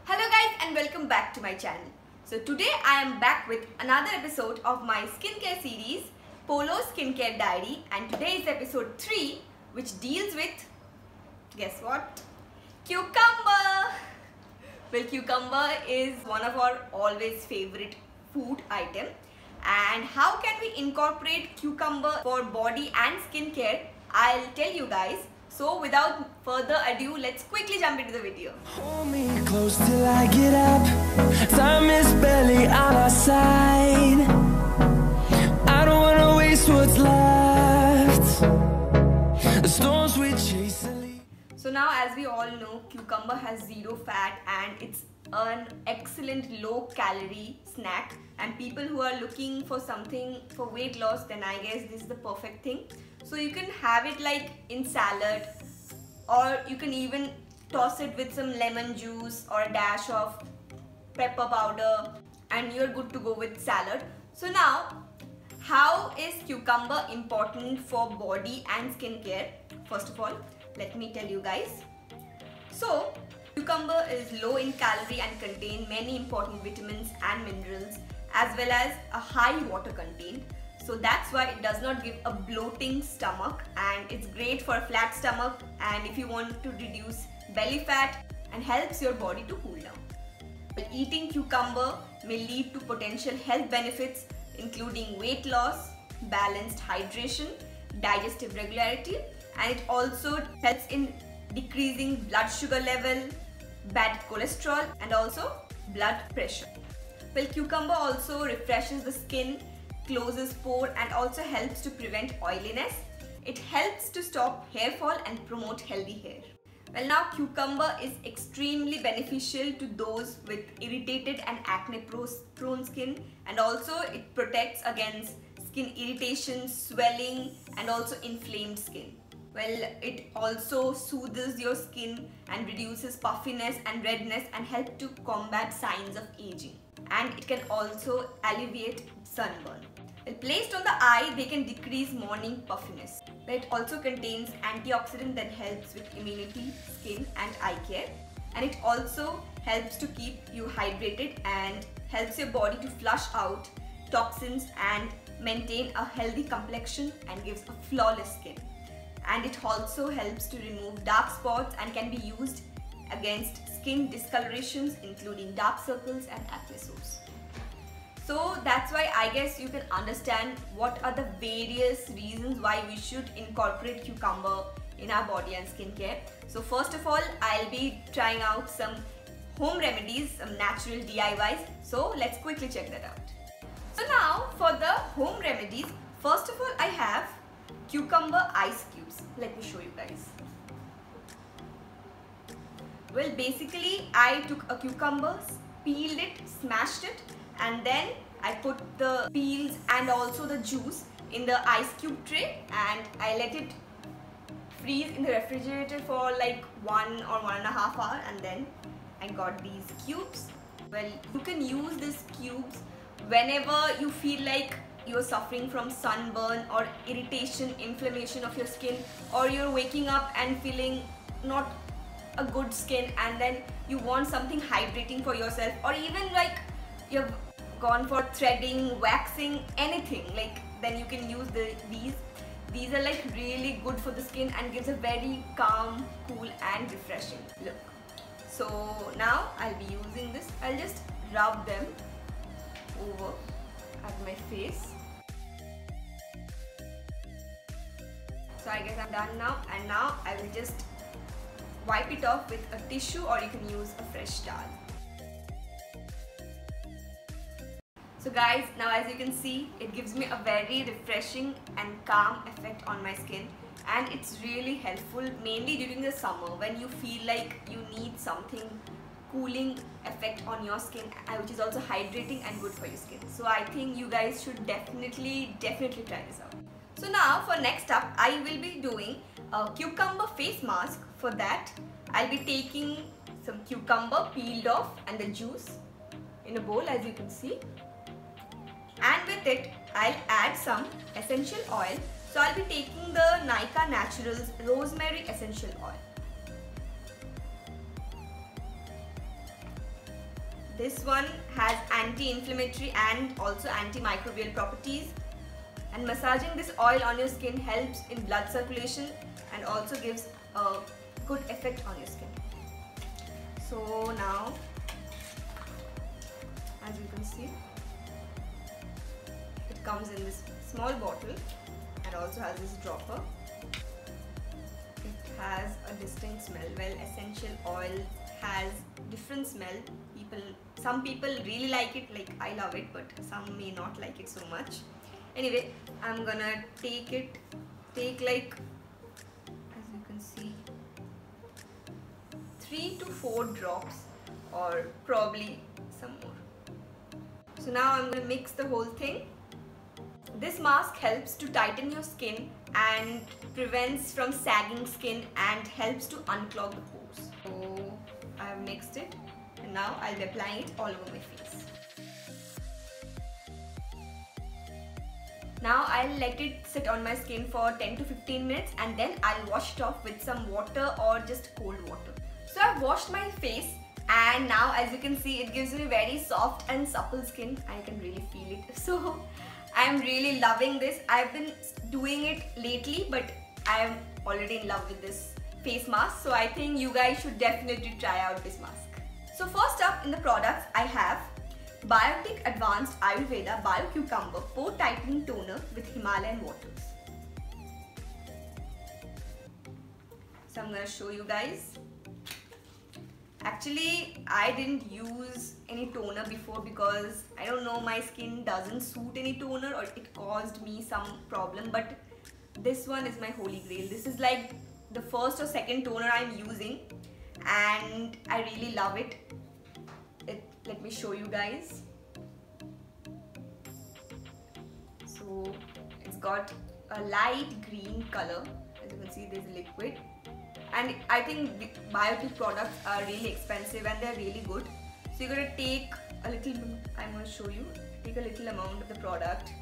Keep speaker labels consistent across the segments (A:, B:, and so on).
A: Hello guys and welcome back to my channel. So today I am back with another episode of my skincare series Polo Skincare Diary, and today is episode 3 which deals with, guess what? Cucumber! Well, cucumber is one of our always favorite food item, and how can we incorporate cucumber for body and skincare? I'll tell you guys. So without further ado, let's quickly jump into the video.
B: Hold me close till I get up. Time is barely on our side. I don't wanna waste what's left. The storms we chase and leave.
A: So now, as we all know, cucumber has zero fat and it's an excellent low calorie snack, and people who are looking for something for weight loss, then I guess this is the perfect thing. So you can have it like in salad, or you can even toss it with some lemon juice or a dash of pepper powder and you're good to go with salad. So now, how is cucumber important for body and skincare? First of all, let me tell you guys. So cucumber is low in calorie and contain many important vitamins and minerals, as well as a high water content. So that's why it does not give a bloating stomach, and it's great for a flat stomach and if you want to reduce belly fat, and helps your body to cool down. But eating cucumber may lead to potential health benefits including weight loss, balanced hydration, digestive regularity, and it also helps in decreasing blood sugar level, bad cholesterol, and also blood pressure. Well, cucumber also refreshes the skin, closes pore, and also helps to prevent oiliness. It helps to stop hair fall and promote healthy hair. Well, now cucumber is extremely beneficial to those with irritated and acne prone skin, and also it protects against skin irritation, swelling, and also inflamed skin. Well, it also soothes your skin and reduces puffiness and redness and help to combat signs of aging. And it can also alleviate sunburn. Well, placed on the eye, they can decrease morning puffiness. It also contains antioxidant that helps with immunity, skin and eye care. And it also helps to keep you hydrated and helps your body to flush out toxins and maintain a healthy complexion and gives a flawless skin. And it also helps to remove dark spots and can be used against skin discolorations including dark circles and acne sores. So that's why I guess you can understand what are the various reasons why we should incorporate cucumber in our body and skincare. So first of all, I'll be trying out some home remedies, some natural DIYs. So let's quickly check that out. So now for the home remedies, first of all I have cucumber ice cubes. Let me show you guys. Well, basically I took a cucumber, peeled it, smashed it, and then I put the peels and also the juice in the ice cube tray, and I let it freeze in the refrigerator for like 1 or 1.5 hours, and then I got these cubes. Well, you can use these cubes whenever you feel like you're suffering from sunburn or irritation, inflammation of your skin, or you're waking up and feeling not a good skin and then you want something hydrating for yourself, or even like you've gone for threading, waxing, anything, like then you can use these. These are like really good for the skin and gives a very calm, cool and refreshing look. So now I'll be using this. I'll just rub them over at my face. So I guess I'm done now, and now I will just wipe it off with a tissue, or you can use a fresh towel. So guys, now as you can see, it gives me a very refreshing and calm effect on my skin, and it's really helpful mainly during the summer when you feel like you need something cooling effect on your skin, which is also hydrating and good for your skin. So I think you guys should definitely try this out. So now for next up, I will be doing a cucumber face mask. For that, I'll be taking some cucumber peeled off and the juice in a bowl, as you can see. And with it, I'll add some essential oil. So I'll be taking the Nykaa Naturals Rosemary Essential Oil. This one has anti-inflammatory and also antimicrobial properties. And massaging this oil on your skin helps in blood circulation and also gives a good effect on your skin. So now, as you can see, it comes in this small bottle and also has this dropper. It has a distinct smell. Well, essential oil has different smell. Some people really like it, like I love it, but some may not like it so much. Anyway, I'm gonna take like, as you can see, 3 to 4 drops or probably some more. So now I'm gonna mix the whole thing. This mask helps to tighten your skin and prevents from sagging skin and helps to unclog the pores. So I have mixed it and now I'll be applying it all over my face. Now I'll let it sit on my skin for 10 to 15 minutes and then I'll wash it off with some water or just cold water. So I've washed my face and now, as you can see, it gives me very soft and supple skin. I can really feel it. So I'm really loving this. I've been doing it lately, but I am already in love with this face mask. So I think you guys should definitely try out this mask. So first up in the products, I have Biotic Advanced Ayurveda Bio-Cucumber Pore Tightening Toner with Himalayan waters. So I'm gonna show you guys. Actually, I didn't use any toner before because I don't know, my skin doesn't suit any toner or it caused me some problem, but this one is my holy grail. This is like the first or second toner I'm using and I really love it. Let me show you guys. So it's got a light green color. As you can see, there's liquid. And I think the Biotic products are really expensive and they're really good. So you're gonna take a little, I'm gonna show you, take a little amount of the product.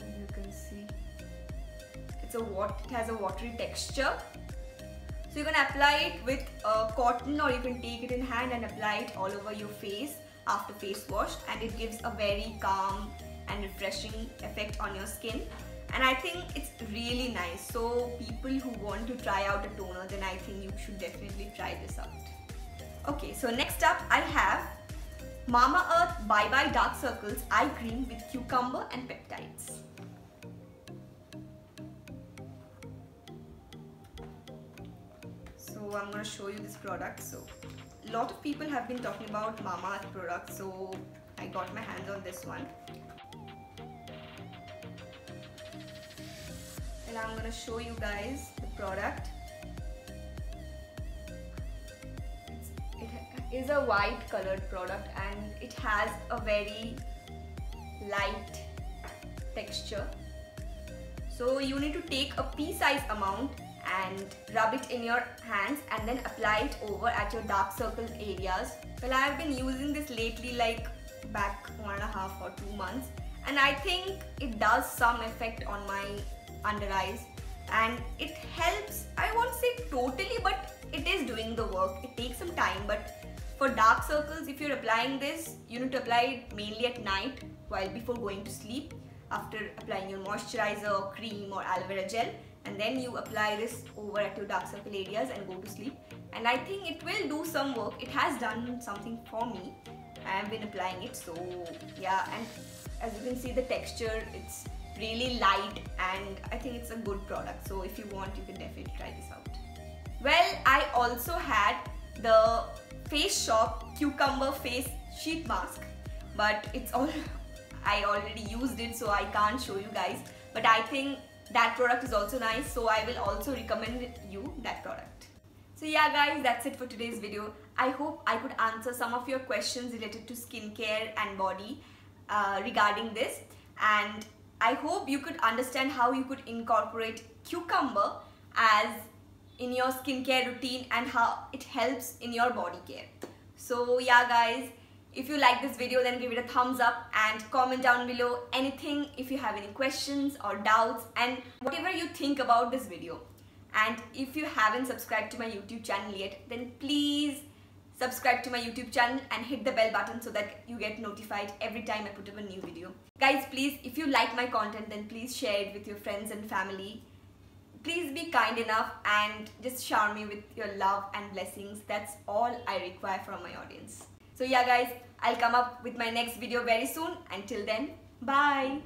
A: As you can see, it has a watery texture. So you're gonna apply it with cotton or you can take it in hand and apply it all over your face after face wash, and it gives a very calm and refreshing effect on your skin. And I think it's really nice. So people who want to try out a toner, then I think you should definitely try this out. Okay, so next up I have Mamaearth Bye Bye Dark Circles Eye Cream with Cucumber and Peptides. So I'm going to show you this product. So a lot of people have been talking about Mamaearth products, so I got my hands on this one. And I'm going to show you guys the product. It is a white colored product and it has a very light texture. So you need to take a pea-size amount and rub it in your hands and then apply it over at your dark circle areas. Well, I have been using this lately, like back 1.5 or 2 months, and I think it does some effect on my under eyes and it helps. I won't say totally, but it is doing the work. It takes some time, but for dark circles, if you're applying this, you need to apply it mainly at night while before going to sleep, after applying your moisturizer or cream or aloe vera gel, and then you apply this over at your dark circle areas and go to sleep. And I think it will do some work. It has done something for me. I have been applying it, so yeah. And as you can see, the texture, it's really light and I think it's a good product. So if you want, you can definitely try this out. Well, I also had the Face Shop Cucumber Face Sheet Mask, but it's all I already used it, so I can't show you guys, but I think that product is also nice, so I will also recommend you that product. So yeah guys, that's it for today's video. I hope I could answer some of your questions related to skincare and body regarding this, and I hope you could understand how you could incorporate cucumber as in your skincare routine and how it helps in your body care. So yeah guys, if you like this video, then give it a thumbs up and comment down below anything if you have any questions or doubts and whatever you think about this video. And if you haven't subscribed to my YouTube channel yet, then please subscribe to my YouTube channel and hit the bell button so that you get notified every time I put up a new video. Guys, please, if you like my content, then please share it with your friends and family. Please be kind enough and just shower me with your love and blessings. That's all I require from my audience. So yeah guys, I'll come up with my next video very soon. Until then, bye.